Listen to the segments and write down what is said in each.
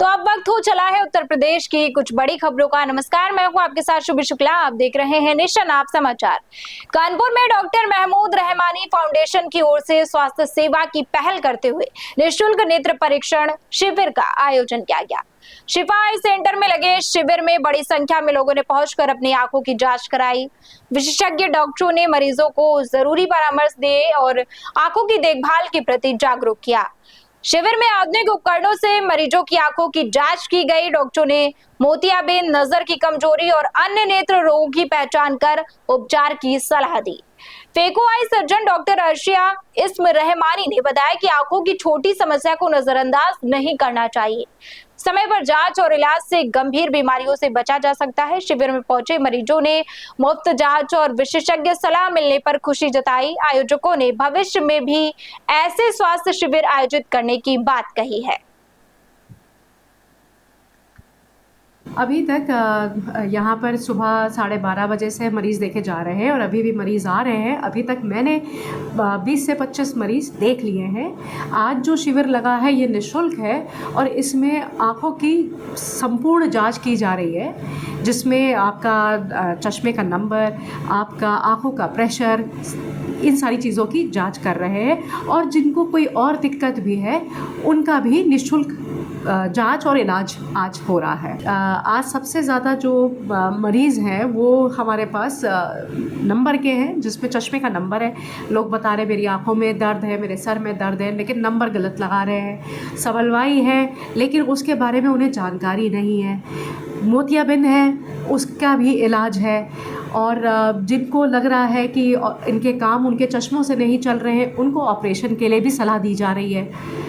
तो अब वक्त हो चला है उत्तर प्रदेश की कुछ बड़ी खबरों का। नमस्कार, मैं हूं आपके साथ शुभ शुक्ला। आप देख रहे हैं नेशन आप समाचार। कानपुर में डॉक्टर महमूद रहमानी फाउंडेशन की ओर से स्वास्थ्य सेवा की पहल करते हुए निःशुल्क नेत्र परीक्षण शिविर का आयोजन किया गया। शिफा आई सेंटर में लगे शिविर में बड़ी संख्या में लोगों ने पहुंचकर अपनी आंखों की जांच कराई। विशेषज्ञ डॉक्टरों ने मरीजों को जरूरी परामर्श दिए और आंखों की देखभाल के प्रति जागरूक किया। शिविर में आधुनिक उपकरणों से मरीजों की आंखों की जांच की गई। डॉक्टरों ने मोतियाबिंद, नजर की कमजोरी और अन्य नेत्र रोगों की पहचान कर उपचार की सलाह दी। Phaco eye surgeon doctor Arshiya Ism Rahmani ने बताया कि आंखों की छोटी समस्या को नजरअंदाज नहीं करना चाहिए। समय पर जांच और इलाज से गंभीर बीमारियों से बचा जा सकता है। शिविर में पहुंचे मरीजों ने मुफ्त जांच और विशेषज्ञ सलाह मिलने पर खुशी जताई। आयोजकों ने भविष्य में भी ऐसे स्वास्थ्य शिविर आयोजित करने की बात कही है। अभी तक यहाँ पर सुबह 12:30 बजे से मरीज़ देखे जा रहे हैं और अभी भी मरीज़ आ रहे हैं। अभी तक मैंने 20 से 25 मरीज़ देख लिए हैं। आज जो शिविर लगा है ये निःशुल्क है और इसमें आँखों की संपूर्ण जांच की जा रही है, जिसमें आपका चश्मे का नंबर, आपका आँखों का प्रेशर, इन सारी चीज़ों की जांच कर रहे हैं। और जिनको कोई और दिक्कत भी है उनका भी निःशुल्क जांच और इलाज आज हो रहा है। आज सबसे ज़्यादा जो मरीज़ हैं वो हमारे पास नंबर के हैं, जिसमें चश्मे का नंबर है। लोग बता रहे मेरी आंखों में दर्द है, मेरे सर में दर्द है, लेकिन नंबर गलत लगा रहे हैं। सवलवाई है लेकिन उसके बारे में उन्हें जानकारी नहीं है। मोतियाबिंद है, उसका भी इलाज है। और जिनको लग रहा है कि इनके काम उनके चश्मों से नहीं चल रहे हैं, उनको ऑपरेशन के लिए भी सलाह दी जा रही है।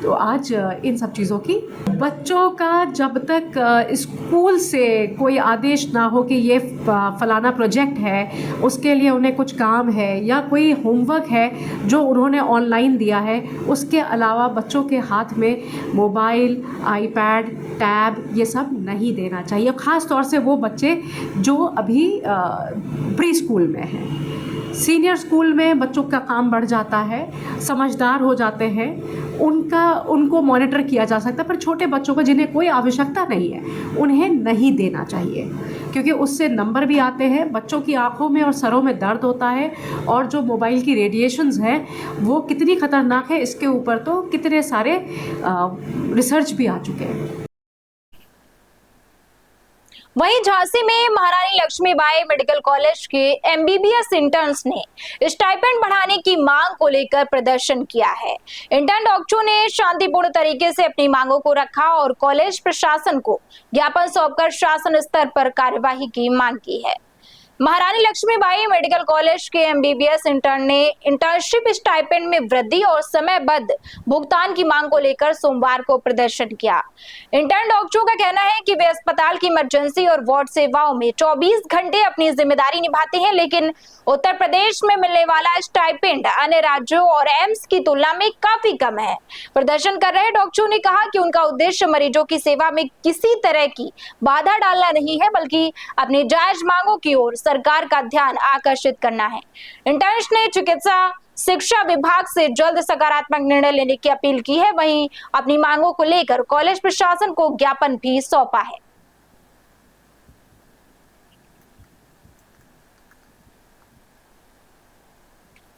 तो आज इन सब चीज़ों की बच्चों का जब तक स्कूल से कोई आदेश ना हो कि ये फलाना प्रोजेक्ट है, उसके लिए उन्हें कुछ काम है या कोई होमवर्क है जो उन्होंने ऑनलाइन दिया है, उसके अलावा बच्चों के हाथ में मोबाइल, आईपैड, टैब ये सब नहीं देना चाहिए। ख़ास तौर से वो बच्चे जो अभी प्री स्कूल में हैं। सीनियर स्कूल में बच्चों का काम बढ़ जाता है, समझदार हो जाते हैं, उनको मॉनिटर किया जा सकता है। पर छोटे बच्चों को जिन्हें कोई आवश्यकता नहीं है उन्हें नहीं देना चाहिए, क्योंकि उससे नंबर भी आते हैं। बच्चों की आंखों में और सरों में दर्द होता है और जो मोबाइल की रेडिएशंस हैं वो कितनी ख़तरनाक है, इसके ऊपर तो कितने सारे रिसर्च भी आ चुके हैं। वहीं झांसी में महारानी लक्ष्मीबाई मेडिकल कॉलेज के एमबीबीएस इंटर्न्स ने स्टाइपेंड बढ़ाने की मांग को लेकर प्रदर्शन किया है। इंटर्न डॉक्टरों ने शांतिपूर्ण तरीके से अपनी मांगों को रखा और कॉलेज प्रशासन को ज्ञापन सौंपकर शासन स्तर पर कार्यवाही की मांग की है। महारानी लक्ष्मीबाई मेडिकल कॉलेज के एमबीबीएस इंटर्न ने इंटर्नशिप स्टाइपेंड में वृद्धि और समयबद्ध भुगतान की मांग को लेकर सोमवार को प्रदर्शन किया। इंटर्न डॉक्टरों का कहना है कि वे अस्पताल की इमरजेंसी और वार्ड सेवाओं में 24 घंटे अपनी जिम्मेदारी निभाते हैं, लेकिन उत्तर प्रदेश में मिलने वाला स्टाइपेंड अन्य राज्यों और एम्स की तुलना में काफी कम है। प्रदर्शन कर रहे डॉक्टरों ने कहा कि उनका उद्देश्य मरीजों की सेवा में किसी तरह की बाधा डालना नहीं है, बल्कि अपनी जायज मांगों की ओर सरकार का ध्यान आकर्षित करना है। इंटर्न्स ने चिकित्सा शिक्षा विभाग से जल्द सकारात्मक निर्णय लेने की अपील की है। वहीं अपनी मांगों को लेकर कॉलेज प्रशासन को ज्ञापन भी सौंपा है।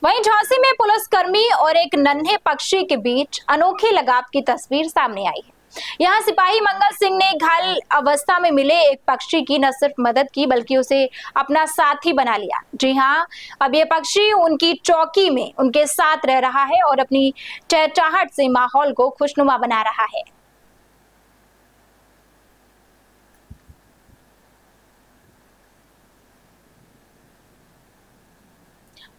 वहीं झांसी में पुलिसकर्मी और एक नन्हे पक्षी के बीच अनोखे लगाव की तस्वीर सामने आई है। यहाँ सिपाही मंगल सिंह ने घायल अवस्था में मिले एक पक्षी की न सिर्फ मदद की बल्कि उसे अपना साथी बना लिया। जी हाँ, अब ये पक्षी उनकी चौकी में उनके साथ रह रहा है और अपनी चहचहाहट से माहौल को खुशनुमा बना रहा है।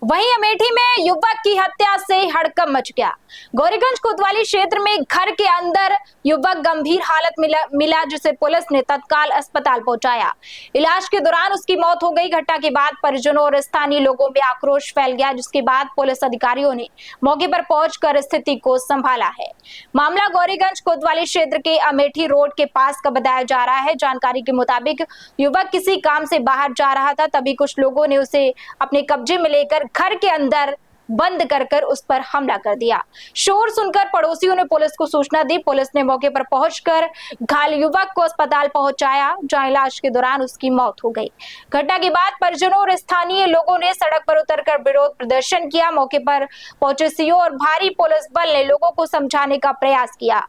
वहीं अमेठी में युवक की हत्या से हड़कंप मच गया। गौरीगंज कोतवाली क्षेत्र में घर के अंदर युवक गंभीर हालत मिला जिसे पुलिस ने तत्काल अस्पताल पहुंचाया। इलाज के दौरान उसकी मौत हो गई। घटना के बाद परिजनों और स्थानीय लोगों में आक्रोश फैल गया, जिसके बाद पुलिस अधिकारियों ने मौके पर पहुंचकर स्थिति को संभाला है। मामला गौरीगंज कोतवाली क्षेत्र के अमेठी रोड के पास का बताया जा रहा है। जानकारी के मुताबिक युवक किसी काम से बाहर जा रहा था, तभी कुछ लोगों ने उसे अपने कब्जे में लेकर घर के अंदर बंद कर उस पर हमला कर दिया। शोर सुनकर पड़ोसियों ने पुलिस को सूचना दी। पुलिस ने मौके पर पहुंचकर घायल युवक को अस्पताल पहुंचाया, जहां इलाज के दौरान उसकी मौत हो गई। घटना के बाद परिजनों और स्थानीय लोगों ने सड़क पर उतरकर विरोध प्रदर्शन किया। मौके पर पहुंचे सीओ और भारी पुलिस बल ने लोगों को समझाने का प्रयास किया।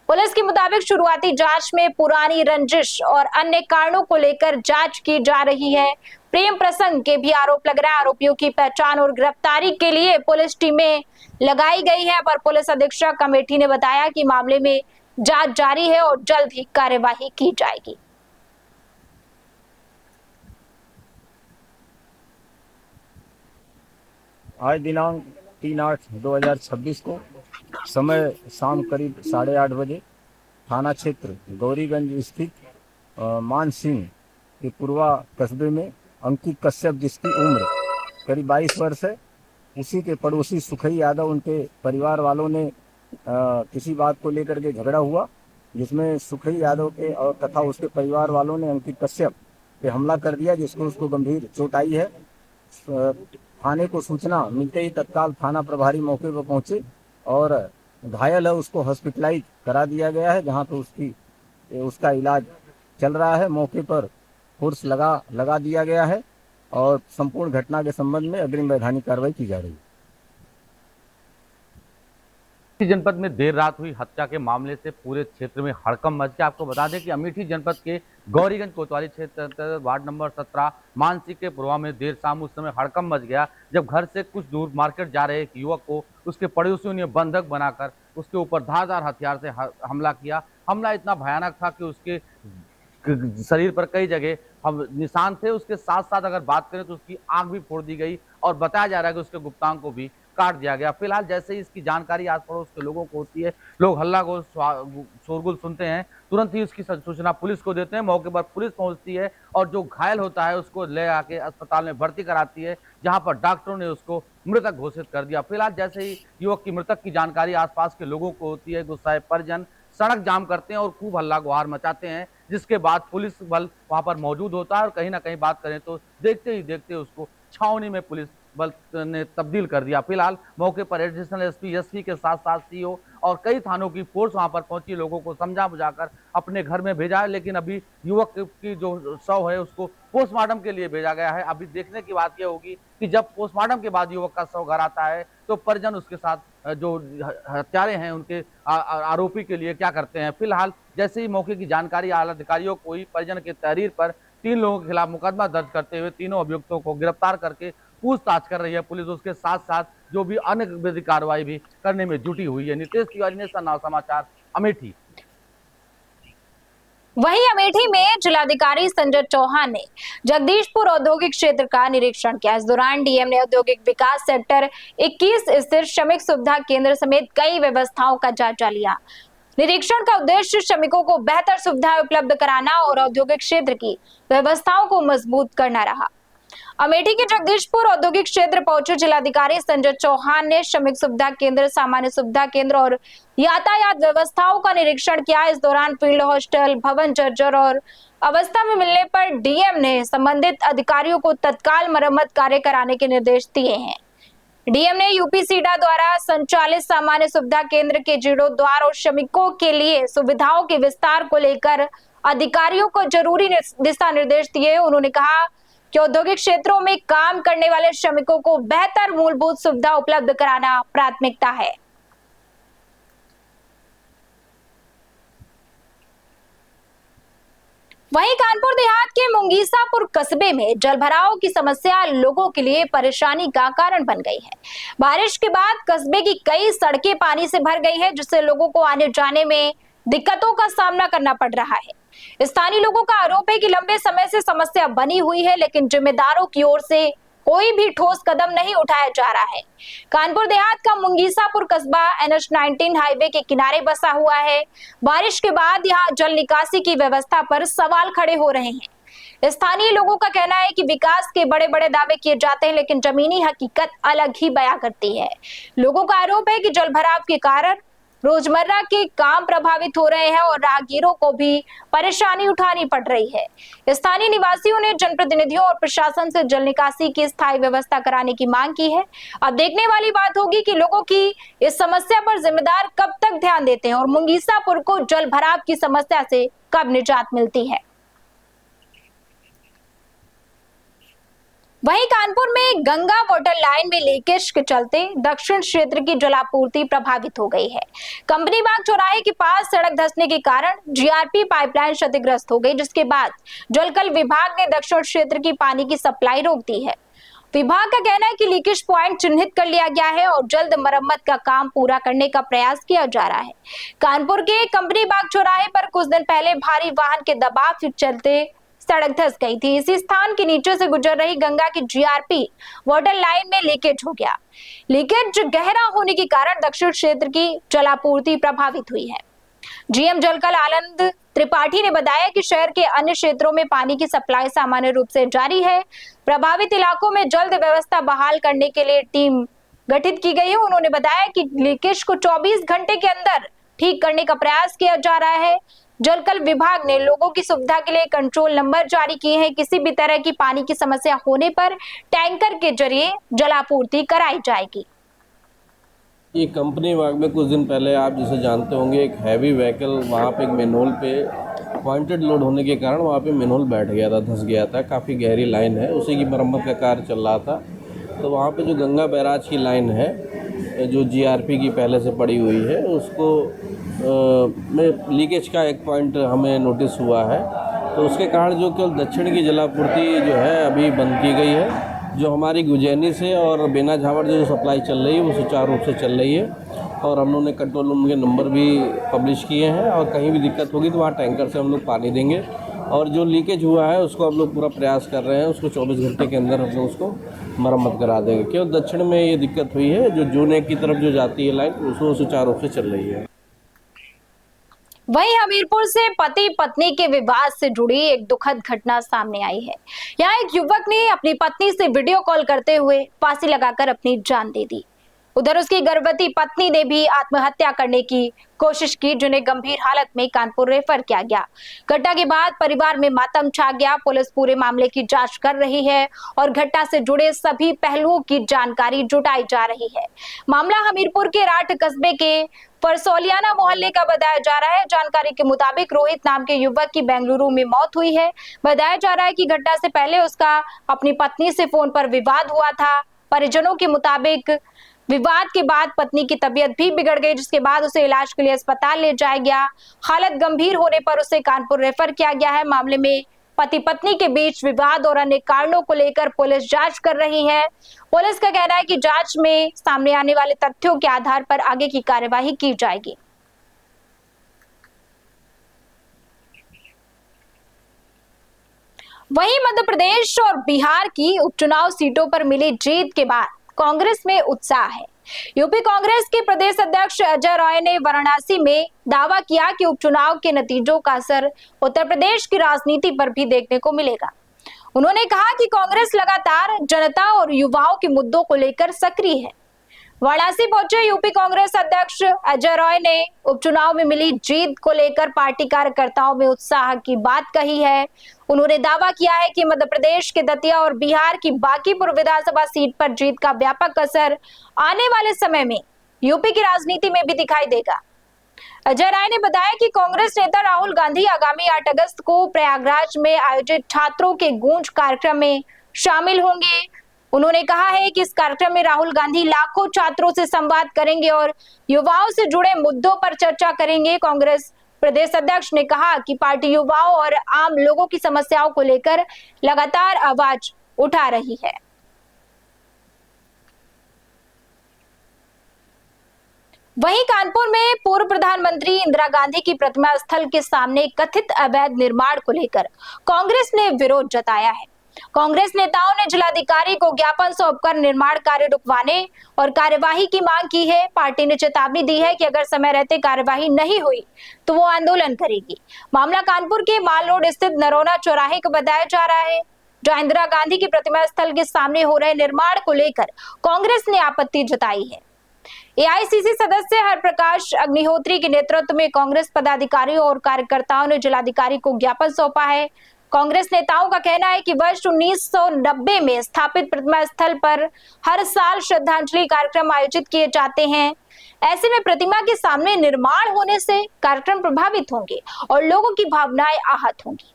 पुलिस के मुताबिक शुरुआती जांच में पुरानी रंजिश और अन्य कारणों को लेकर जांच की जा रही है। प्रेम प्रसंग के भी आरोप लग रहा है। आरोपियों की पहचान और गिरफ्तारी के लिए पुलिस टीमें लगाई गई है, पर पुलिस अधीक्षक अमेठी ने बताया कि मामले में जांच जारी है और जल्द ही कार्यवाही की जाएगी। आज दिनांक 3/8/2026 को समय शाम करीब 8:30 बजे थाना क्षेत्र गौरीगंज स्थित मान सिंह के पूर्वा कस्बे में अंकित कश्यप, जिसकी उम्र करीब 22 वर्ष है, उसी के पड़ोसी सुखई यादव, उनके परिवार वालों ने किसी बात को लेकर के झगड़ा हुआ, जिसमें सुखई यादव के और तथा उसके परिवार वालों ने अंकित कश्यप पे हमला कर दिया, जिसको उसको गंभीर चोट आई है। थाने को सूचना मिलते ही तत्काल थाना प्रभारी मौके पर पहुंचे और घायल है उसको हॉस्पिटलाइज करा दिया गया है, जहां पे उसका इलाज चल रहा है। मौके पर फोर्स लगा दिया गया है और संपूर्ण घटना के संबंध में अग्रिम वैधानिक कार्रवाई की जा रही है। जनपद में देर रात हुई हत्या के मामले से पूरे क्षेत्र में हड़कंप मच गया। आपको बता दें कि अमेठी जनपद के गौरीगंज कोतवाली क्षेत्र वार्ड नंबर 17 मानसी के पूर्वा में देर शाम उस समय हड़कंप मच गया, जब घर से कुछ दूर मार्केट जा रहे एक युवक को उसके पड़ोसियों ने बंधक बनाकर उसके ऊपर धारदार हथियार से हमला किया। हमला इतना भयानक था कि उसके शरीर पर कई जगह हम निशान थे। उसके साथ साथ अगर बात करें तो उसकी आंख भी फोड़ दी गई और बताया जा रहा है कि उसके गुप्तांग को भी काट दिया गया। फिलहाल जैसे ही इसकी जानकारी आस पड़ोस के लोगों को होती है, लोग हल्ला को शोरगुल सुनते हैं, तुरंत ही उसकी सूचना पुलिस को देते हैं। मौके पर पुलिस पहुंचती है और जो घायल होता है उसको ले आके अस्पताल में भर्ती कराती है, जहां पर डॉक्टरों ने उसको मृतक घोषित कर दिया। फिलहाल जैसे ही युवक की मृतक की जानकारी आसपास के लोगों को होती है, गुस्साए परिजन सड़क जाम करते हैं और खूब हल्ला गुहार मचाते हैं, जिसके बाद पुलिस बल वहां पर मौजूद होता है और कहीं ना कहीं बात करें तो देखते ही देखते उसको छावनी में पुलिस बल ने तब्दील कर दिया। फिलहाल मौके पर एडिशनल एसपी के साथ साथ सीओ और कई थानों की फोर्स वहां पर पहुंची, लोगों को समझा बुझाकर अपने घर में भेजा है। लेकिन अभी युवक की जो शव है उसको पोस्टमार्टम के लिए भेजा गया है। अभी देखने की बात यह होगी कि जब पोस्टमार्टम के बाद युवक का शव घर आता है तो परिजन उसके साथ जो हत्यारे हैं उनके आरोपी के लिए क्या करते हैं। फिलहाल जैसे ही मौके की जानकारी आला अधिकारियों को हुई, परिजन के तहरीर पर 3 लोगों के खिलाफ मुकदमा दर्ज करते हुए तीनों अभियुक्तों को गिरफ्तार करके पूछताछ कर रही है पुलिस। उसके साथ साथ जो भी अन्य विधिक कार्रवाई भी करने में जुटी हुई है। नितेश तिवारी ने सन समाचार, अमेठी। वहीं अमेठी में जिलाधिकारी संजय चौहान ने जगदीशपुर औद्योगिक क्षेत्र का निरीक्षण किया। इस दौरान डीएम ने औद्योगिक विकास सेक्टर 21 स्थित श्रमिक सुविधा केंद्र समेत कई व्यवस्थाओं का जायजा लिया। निरीक्षण का उद्देश्य श्रमिकों को बेहतर सुविधाएं उपलब्ध कराना और औद्योगिक क्षेत्र की व्यवस्थाओं को मजबूत करना रहा। अमेठी के जगदीशपुर औद्योगिक क्षेत्र पहुंचे जिलाधिकारी संजय चौहान ने श्रमिक सुविधा केंद्र, सामान्य सुविधा केंद्र और यातायात व्यवस्थाओं का निरीक्षण किया। इस दौरान फील्ड हॉस्टल भवन जर्जर और अवस्था में मिलने पर डीएम ने संबंधित अधिकारियों को तत्काल मरम्मत कार्य कराने के निर्देश दिए हैं। डीएम ने यूपीसीडा द्वारा संचालित सामान्य सुविधा केंद्र के जीर्णोद्धार और श्रमिकों के लिए सुविधाओं के विस्तार को लेकर अधिकारियों को जरूरी दिशा निर्देश दिए। उन्होंने कहा कि औद्योगिक क्षेत्रों में काम करने वाले श्रमिकों को बेहतर मूलभूत सुविधा उपलब्ध कराना प्राथमिकता है। वहीं कानपुर देहात के मुंगीसापुर कस्बे में जलभराव की समस्या लोगों के लिए परेशानी का कारण बन गई है। बारिश के बाद कस्बे की कई सड़कें पानी से भर गई है, जिससे लोगों को आने जाने में दिक्कतों का सामना करना पड़ रहा है। स्थानीय लोगों का आरोप है कि लंबे समय से समस्या बनी हुई है, लेकिन जिम्मेदारों की ओर से कोई भी ठोस कदम नहीं उठाया जा रहा है। कानपुर देहात का मुंगीसापुर कस्बा NH-19 हाईवे के किनारे बसा हुआ है। बारिश के बाद यहाँ जल निकासी की व्यवस्था पर सवाल खड़े हो रहे हैं। स्थानीय लोगों का कहना है कि विकास के बड़े बड़े दावे किए जाते हैं, लेकिन जमीनी हकीकत अलग ही बयां करती है। लोगों का आरोप है कि जलभराव के कारण रोजमर्रा के काम प्रभावित हो रहे हैं और राहगीरों को भी परेशानी उठानी पड़ रही है। स्थानीय निवासियों ने जनप्रतिनिधियों और प्रशासन से जल निकासी की स्थायी व्यवस्था कराने की मांग की है। अब देखने वाली बात होगी कि लोगों की इस समस्या पर जिम्मेदार कब तक ध्यान देते हैं और मुंगीसापुर को जल भराव की समस्या से कब निजात मिलती है। वहीं कानपुर में गंगा वाटर लाइन में लीकेज के चलते दक्षिण क्षेत्र की जलापूर्ति प्रभावित हो गई है। कंपनी बाग चौराहे के पास सड़क धंसने के कारण जीआरपी पाइपलाइन क्षतिग्रस्त हो गई, जिसके बाद जलकल विभाग ने दक्षिण क्षेत्र की पानी की सप्लाई रोक दी है। विभाग का कहना है कि लीकेज प्वाइंट चिन्हित कर लिया गया है और जल्द मरम्मत का काम पूरा करने का प्रयास किया जा रहा है। कानपुर के कंपनी बाग चौराहे पर कुछ दिन पहले भारी वाहन के दबाव के चलते सड़क धंस गई थी। इसी स्थान के नीचे से गुजर रही गंगा की जीआरपी वाटर लाइन में लीकेज हो गया। लीकेज गहरा होने के कारण दक्षिण क्षेत्र की जलापूर्ति प्रभावित हुई है। जीएम जलकल आनंद त्रिपाठी ने बताया कि शहर के अन्य क्षेत्रों में पानी की सप्लाई सामान्य रूप से जारी है। प्रभावित इलाकों में जल्द व्यवस्था बहाल करने के लिए टीम गठित की गई है। उन्होंने बताया कि लीकेज को 24 घंटे के अंदर ठीक करने का प्रयास किया जा रहा है। जलकल विभाग ने लोगों की सुविधा के लिए कंट्रोल नंबर जारी किए हैं। किसी भी तरह की पानी की समस्या होने पर टैंकर के जरिए जलापूर्ति कराई जाएगी। ये कंपनी बाग में कुछ दिन पहले आप जिसे जानते होंगे, एक हैवी व्हीकल वहाँ पे एक मेनहोल पे पॉइंटेड लोड होने के कारण वहाँ पे मेनहोल बैठ गया था, धंस गया था। काफ़ी गहरी लाइन है, उसी की मरम्मत का कार्य चल रहा था। तो वहाँ पे जो गंगा बैराज की लाइन है, जो जीआरपी की पहले से पड़ी हुई है, उसको में लीकेज का एक पॉइंट हमें नोटिस हुआ है। तो उसके कारण जो केवल दक्षिण की जलापूर्ति जो है अभी बंद की गई है। जो हमारी गुजैनी से और बेना झावड़ जो सप्लाई चल रही है वो सुचारू रूप से चल रही है और हम लोगों ने कंट्रोल रूम के नंबर भी पब्लिश किए हैं और कहीं भी दिक्कत होगी तो वहाँ टैंकर से हम लोग पानी देंगे। और जो लीकेज हुआ है उसको हम लोग पूरा प्रयास कर रहे हैं, उसको 24 घंटे के अंदर हम लोग उसको मरम्मत करा देंगे। केवल दक्षिण में ये दिक्कत हुई है, जो जून 1 की तरफ जो जाती है लाइन उसको सुचारू रूप से चल रही है। वहीं हमीरपुर से पति पत्नी के विवाद से जुड़ी एक दुखद घटना सामने आई है। यहाँ एक युवक ने अपनी पत्नी से वीडियो कॉल करते हुए फांसी लगाकर अपनी जान दे दी। उधर उसकी गर्भवती पत्नी ने भी आत्महत्या करने की कोशिश की, जिन्हें गंभीर हालत में कानपुर रेफर किया गया। घटना के बाद परिवार में मातम छा गया। पुलिस पूरे मामले की जांच कर रही है और घटना से जुड़े सभी पहलुओं की जानकारी जुटाई जा रही है। मामला हमीरपुर के राठ कस्बे के परसौलियाना मोहल्ले का बताया जा रहा है। जानकारी के मुताबिक रोहित नाम के युवक की बेंगलुरु में मौत हुई है। बताया जा रहा है कि घटना से पहले उसका अपनी पत्नी से फोन पर विवाद हुआ था। परिजनों के मुताबिक विवाद के बाद पत्नी की तबीयत भी बिगड़ गई, जिसके बाद उसे इलाज के लिए अस्पताल ले जाया गया। हालत गंभीर होने पर उसे कानपुर रेफर किया गया है। मामले में पति पत्नी के बीच विवाद और अन्य कारणों को लेकर पुलिस जांच कर रही है। पुलिस का कहना है कि जांच में सामने आने वाले तथ्यों के आधार पर आगे की कार्यवाही की जाएगी। वहीं मध्य प्रदेश और बिहार की उपचुनाव सीटों पर मिली जीत के बाद कांग्रेस में उत्साह है। यूपी कांग्रेस के प्रदेश अध्यक्ष अजय रॉय ने वाराणसी में दावा किया कि उपचुनाव के नतीजों का असर उत्तर प्रदेश की राजनीति पर भी देखने को मिलेगा। उन्होंने कहा कि कांग्रेस लगातार जनता और युवाओं के मुद्दों को लेकर सक्रिय है। वाराणसी पहुंचे यूपी कांग्रेस अध्यक्ष अजय रॉय ने उपचुनाव में मिली जीत को लेकर पार्टी कार्यकर्ताओं में उत्साह की बात कही है। उन्होंने दावा किया है कि मध्य प्रदेश के दतिया और बिहार की बांकीपुर विधानसभा सीट पर जीत का व्यापक असर आने वाले समय में यूपी की राजनीति में भी दिखाई देगा। अजय राय ने बताया कि कांग्रेस नेता राहुल गांधी आगामी 8 अगस्त को प्रयागराज में आयोजित छात्रों के गूंज कार्यक्रम में शामिल होंगे। उन्होंने कहा है कि इस कार्यक्रम में राहुल गांधी लाखों छात्रों से संवाद करेंगे और युवाओं से जुड़े मुद्दों पर चर्चा करेंगे। कांग्रेस प्रदेश अध्यक्ष ने कहा कि पार्टी युवाओं और आम लोगों की समस्याओं को लेकर लगातार आवाज उठा रही है। वहीं कानपुर में पूर्व प्रधानमंत्री इंदिरा गांधी की प्रतिमा स्थल के सामने कथित अवैध निर्माण को लेकर कांग्रेस ने विरोध जताया है। कांग्रेस नेताओं ने जिलाधिकारी को ज्ञापन सौंपकर निर्माण कार्य रुकवाने और कार्यवाही की मांग की है। पार्टी ने चेतावनी दी है कि अगर समय रहते कार्यवाही नहीं हुई तो वो आंदोलन करेगी। मामला कानपुर के माल रोड स्थित नरोना चौराहे को बताया जा रहा है, जहां इंदिरा गांधी की प्रतिमा स्थल के सामने हो रहे निर्माण को लेकर कांग्रेस ने आपत्ति जताई है। एआईसीसी सदस्य हरप्रकाश अग्निहोत्री के नेतृत्व में कांग्रेस पदाधिकारियों और कार्यकर्ताओं ने जिलाधिकारी को ज्ञापन सौंपा है। कांग्रेस नेताओं का कहना है कि वर्ष 1990 में स्थापित प्रतिमा स्थल पर हर साल श्रद्धांजलि कार्यक्रम आयोजित किए जाते हैं। ऐसे में प्रतिमा के सामने निर्माण होने से कार्यक्रम प्रभावित होंगे और लोगों की भावनाएं आहत होंगी।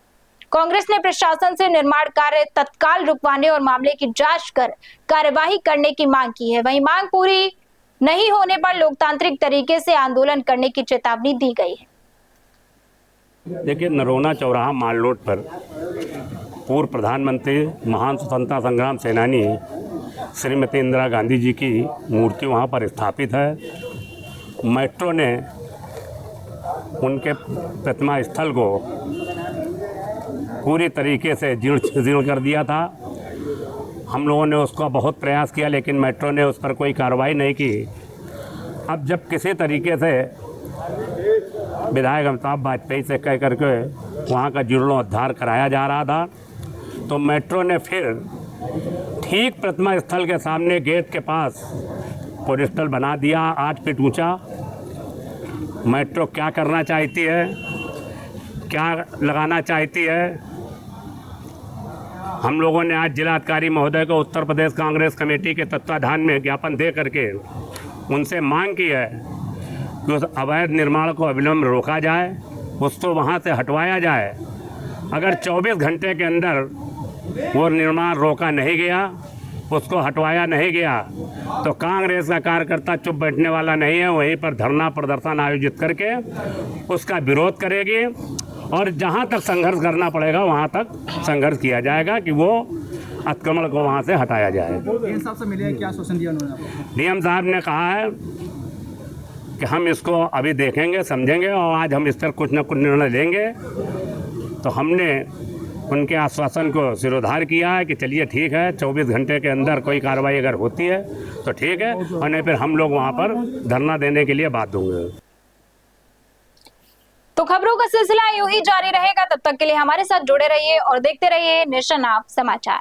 कांग्रेस ने प्रशासन से निर्माण कार्य तत्काल रुकवाने और मामले की जांच कर कार्यवाही करने की मांग की है। वहीं मांग पूरी नहीं होने पर लोकतांत्रिक तरीके से आंदोलन करने की चेतावनी दी गई है। देखिए, नरोना चौराहा माल रोड पर पूर्व प्रधानमंत्री महान स्वतंत्रता संग्राम सेनानी श्रीमती इंदिरा गांधी जी की मूर्ति वहाँ पर स्थापित है। मेट्रो ने उनके प्रतिमा स्थल को पूरी तरीके से जीर्ण कर दिया था। हम लोगों ने उसका बहुत प्रयास किया, लेकिन मेट्रो ने उस पर कोई कार्रवाई नहीं की। अब जब किसी तरीके से विधायक अमिताभ वाजपेयी से कह करके वहाँ का जीर्णोद्धार कराया जा रहा था, तो मेट्रो ने फिर ठीक प्रतिमा स्थल के सामने गेट के पास पोस्टल बना दिया 8 फीट ऊंचा। मेट्रो क्या करना चाहती है, क्या लगाना चाहती है? हम लोगों ने आज जिलाधिकारी महोदय को उत्तर प्रदेश कांग्रेस कमेटी के तत्वाधान में ज्ञापन दे करके उनसे मांग की है कि उस अवैध निर्माण को अविलंब रोका जाए, उसको वहाँ से हटवाया जाए। अगर 24 घंटे के अंदर वो निर्माण रोका नहीं गया, उसको हटवाया नहीं गया, तो कांग्रेस का कार्यकर्ता चुप बैठने वाला नहीं है। वहीं पर धरना प्रदर्शन आयोजित करके उसका विरोध करेगी और जहां तक संघर्ष करना पड़ेगा वहां तक संघर्ष किया जाएगा कि वो अतिक्रमण को वहां से हटाया जाए। डीएम साहब से मिले, क्या आश्वासन दिया उन्होंने? डीएम साहब ने कहा है कि हम इसको अभी देखेंगे, समझेंगे और आज हम इस पर कुछ न कुछ निर्णय लेंगे। तो हमने उनके आश्वासन को सिरोधार किया है कि चलिए ठीक है, 24 घंटे के अंदर कोई कार्रवाई अगर होती है तो ठीक है, और नहीं फिर हम लोग वहाँ पर धरना देने के लिए बाध्य होंगे। तो खबरों का सिलसिला यूं ही जारी रहेगा। तब तक के लिए हमारे साथ जुड़े रहिए और देखते रहिए नेशन आप समाचार।